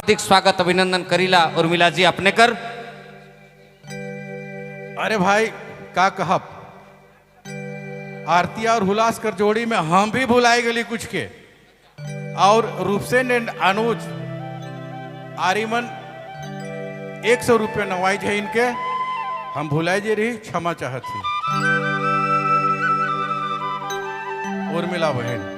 हार्दिक स्वागत अभिनंदन करीला उर्मिला जी अपने कर। अरे भाई का कहब, आरती और हुलास कर जोड़ी में हम भी भुलाई गली कुछ के, और रूपसेन एंड अनुज आरिमन 100 रुपये नवाई है इनके, हम भुलाई जे रही, क्षमा चाहत थी। उर्मिला बहन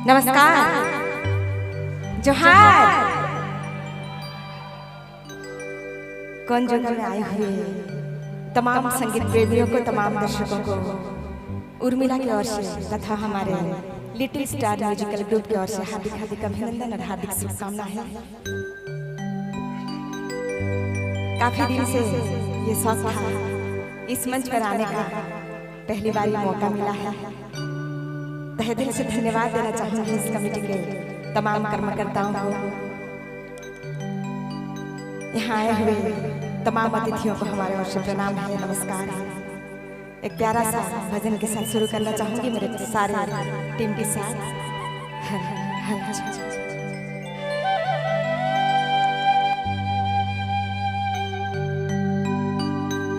नमस्कार, जोहार। कौन जगह में आए हुए तमाम संगीत प्रेमियों को, तमाम दर्शकों को उर्मिला की ओर से तथा हमारे लिटिल स्टार म्यूजिकल ग्रुप की ओर से हार्दिक हार्दिक अभिनंदन और हार्दिक शुभकामना है। काफी दिन से ये शौक था, इस मंच पर आने का पहली बार मौका मिला है। तहे दिल से धन्यवाद देना चाहूंगी इस कमेटी के तमाम कर्मकर्ताओं को, यहाँ आए हुए तमाम अतिथियों को हमारे ओर से प्रणाम है, नमस्कार। एक प्यारा सा भजन के साथ शुरू करना चाहूंगी मेरे सारे टीम के साथ।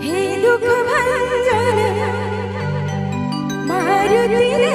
हे दुख भंजन मारुति है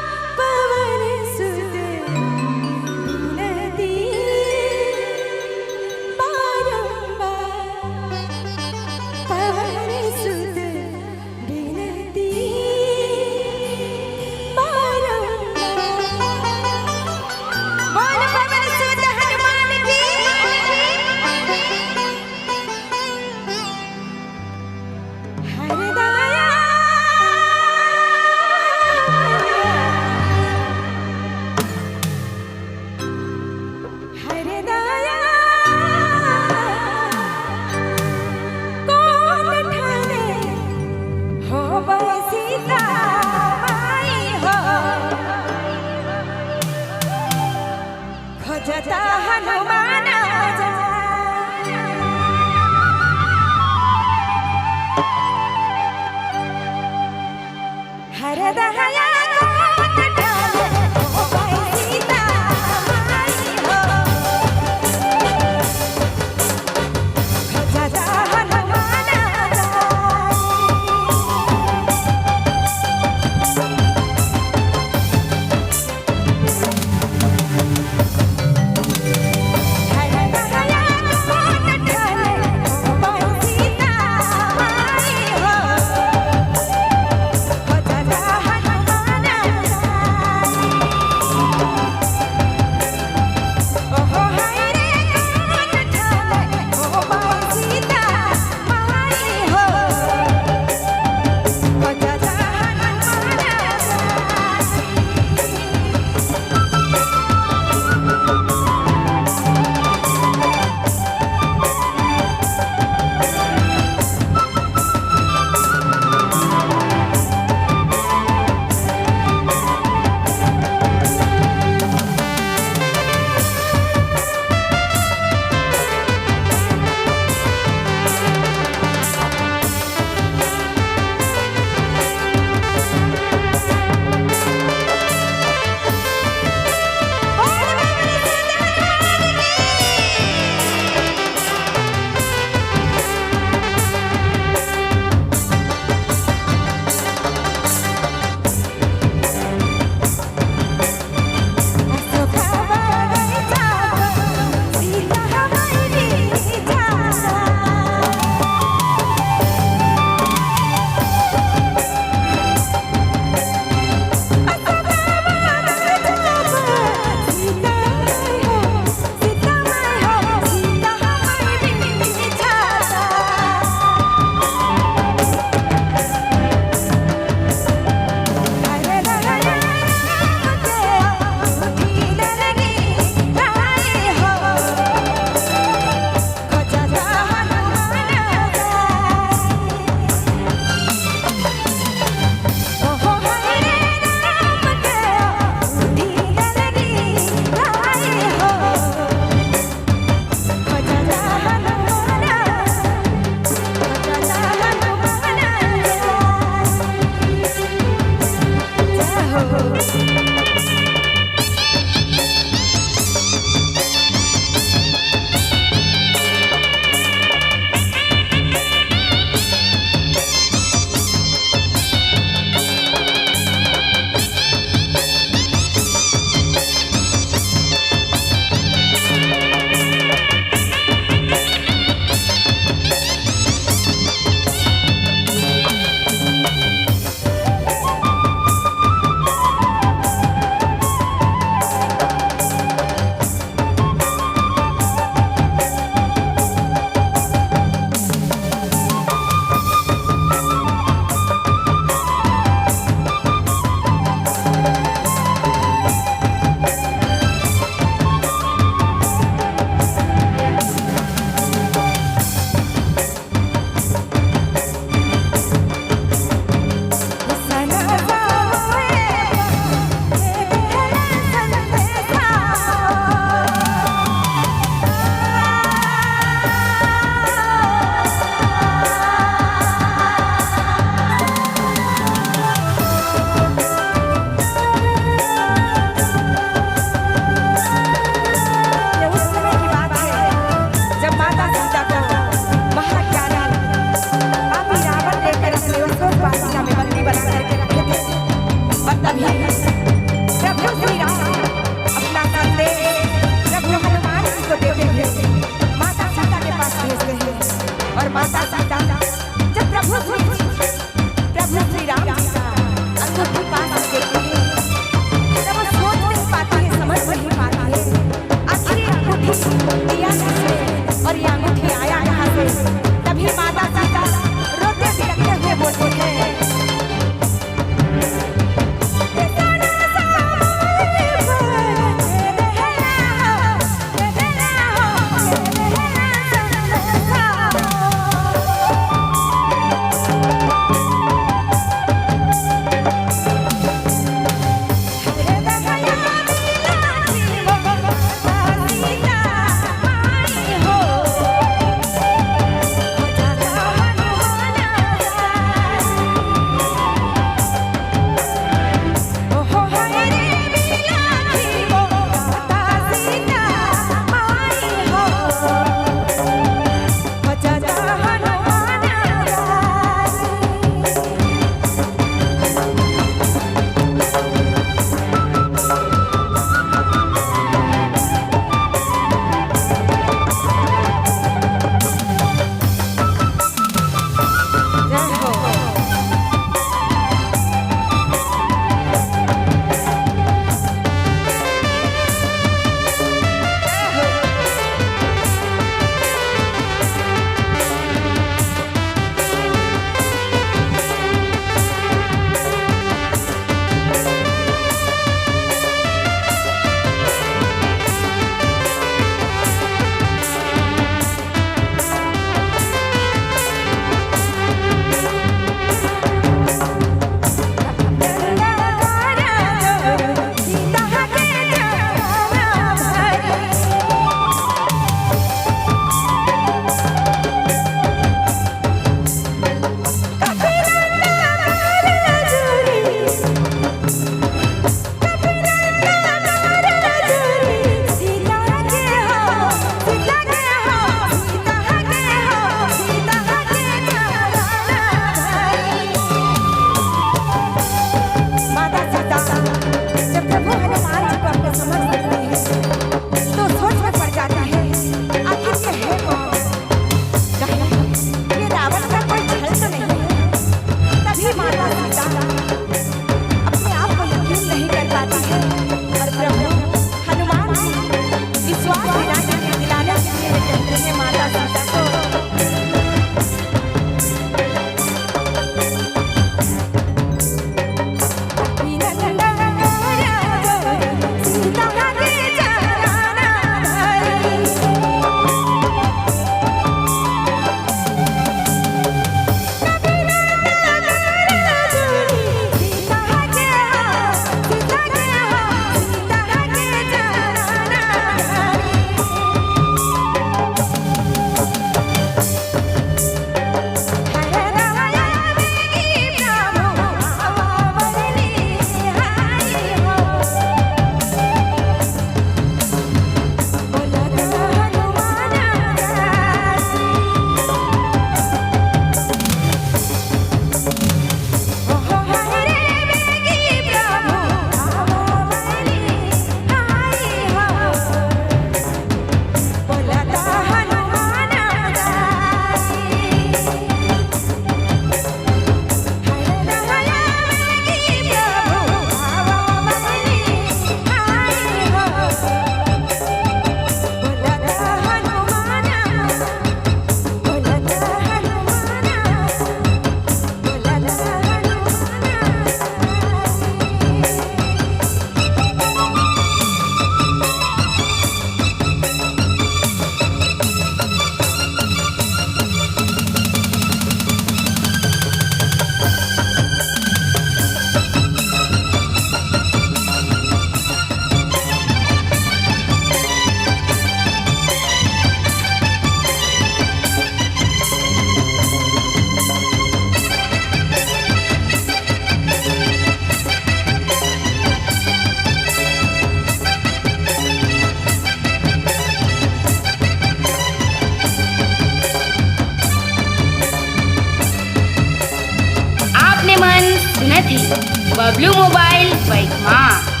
આપને મન નથી બબલુ મોબાઈલ બાઇકમાં